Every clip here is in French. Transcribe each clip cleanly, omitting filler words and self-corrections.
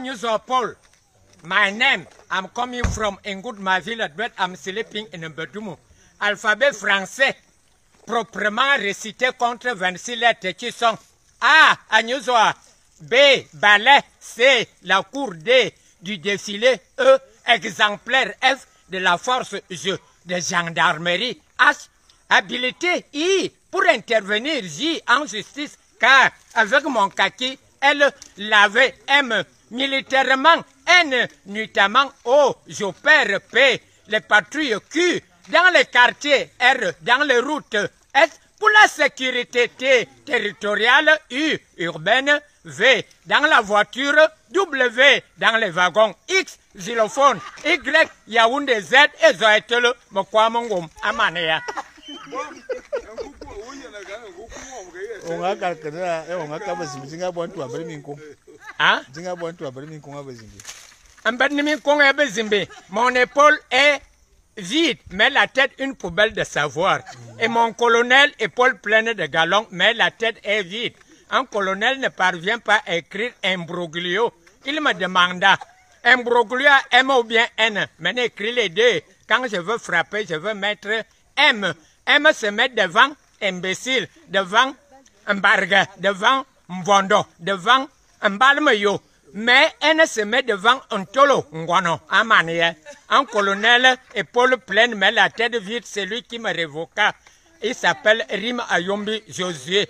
Anuso Paul. My name, I'm coming from Engoud Maville, but I'm sleeping in Mbedoumo. Alphabet français, proprement récité contre 26 lettres qui sont A, Anuso, B, ballet, C, la cour D, du défilé, E, exemplaire, F, de la force G, de gendarmerie, H, habilité, I, pour intervenir, J, en justice, K, avec mon kaki, L, laver, M, militairement, N, nuitamment, O, j'opère, P, les patrouilles, Q, dans les quartiers, R, dans les routes, S, pour la sécurité, T, territoriale, U, urbaine, V, dans la voiture, W, dans les wagons, X, xylophone, Y, Yaoundé, Z, et Zoétele, Mokwamongom, Amanea. Mon épaule est vide, mais la tête une poubelle de savoir. Et mon colonel, épaule pleine de galons, mais la tête est vide. Un colonel ne parvient pas à écrire imbroglio. Il me demanda, imbroglio M ou bien N. Maintenant, écris les deux. Quand je veux frapper, je veux mettre M. M se met devant imbécile, devant embarga, devant mvondo, devant mbalmeyo. Mais N se met devant un tolo, ngwano, amania. Un colonel, épaule pleine, mais la tête vide, c'est lui qui me révoqua. Il s'appelle Rim Ayombi Josué.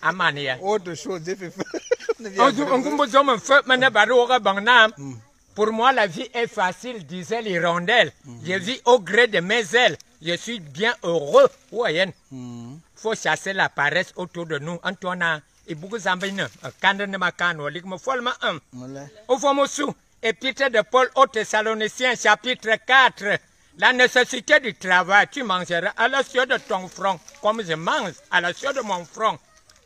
Amania. Autre chose, pour moi, la vie est facile, disait l'hirondelle. Je vis au gré de mes ailes. Je suis bien heureux. Faut chasser la paresse autour de nous. Antoine, et beaucoup d'ambines, Kandene Makano, Ligmo Folma 1. Au Fomosu, épître de Paul aux Thessaloniciens, chapitre 4. La nécessité du travail, tu mangeras à la sueur de ton front, comme je mange à la sueur de mon front.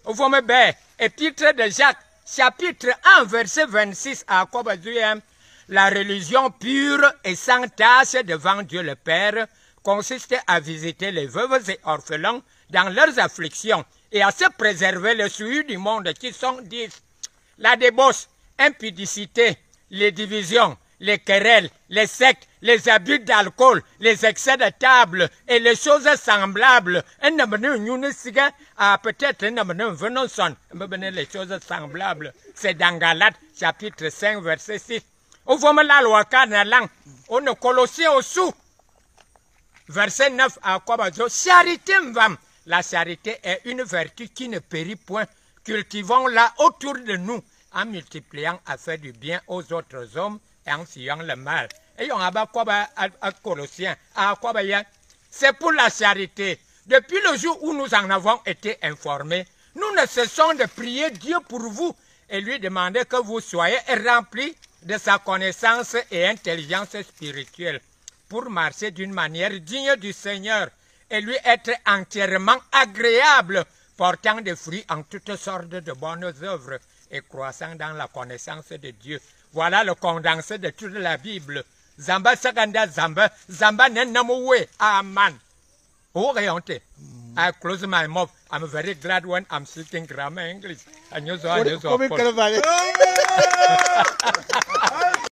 Au Fomebe, épître de Jacques, chapitre 1, verset 26 à Kobazuyem. La religion pure et sans tache devant Dieu le Père consiste à visiter les veuves et orphelins dans leurs afflictions et à se préserver les souillures du monde qui sont 10. La débauche, impudicité, les divisions, les querelles, les sectes, les abus d'alcool, les excès de table et les choses semblables. Peut-être les choses semblables. C'est dans Galates chapitre 5 verset 6. Au fond, la loi Canalang, on ne Colossiens au sous. Verset 9 à Kwabazo. Charité, m'vam. La charité est une vertu qui ne périt point. Cultivons-la autour de nous en multipliant à faire du bien aux autres hommes et en fuyant le mal. Et on a à Colossiens, à Kwabaya. C'est pour la charité. Depuis le jour où nous en avons été informés, nous ne cessons de prier Dieu pour vous et lui demander que vous soyez remplis de sa connaissance et intelligence spirituelle pour marcher d'une manière digne du Seigneur et lui être entièrement agréable, portant des fruits en toutes sortes de bonnes œuvres et croissant dans la connaissance de Dieu. Voilà le condensé de toute la Bible. Zamba Saganda Zamba, Zamba Nenamoué, Amen. Oh, réonté. I close my mouth. I'm very glad when I'm speaking grammar English. And you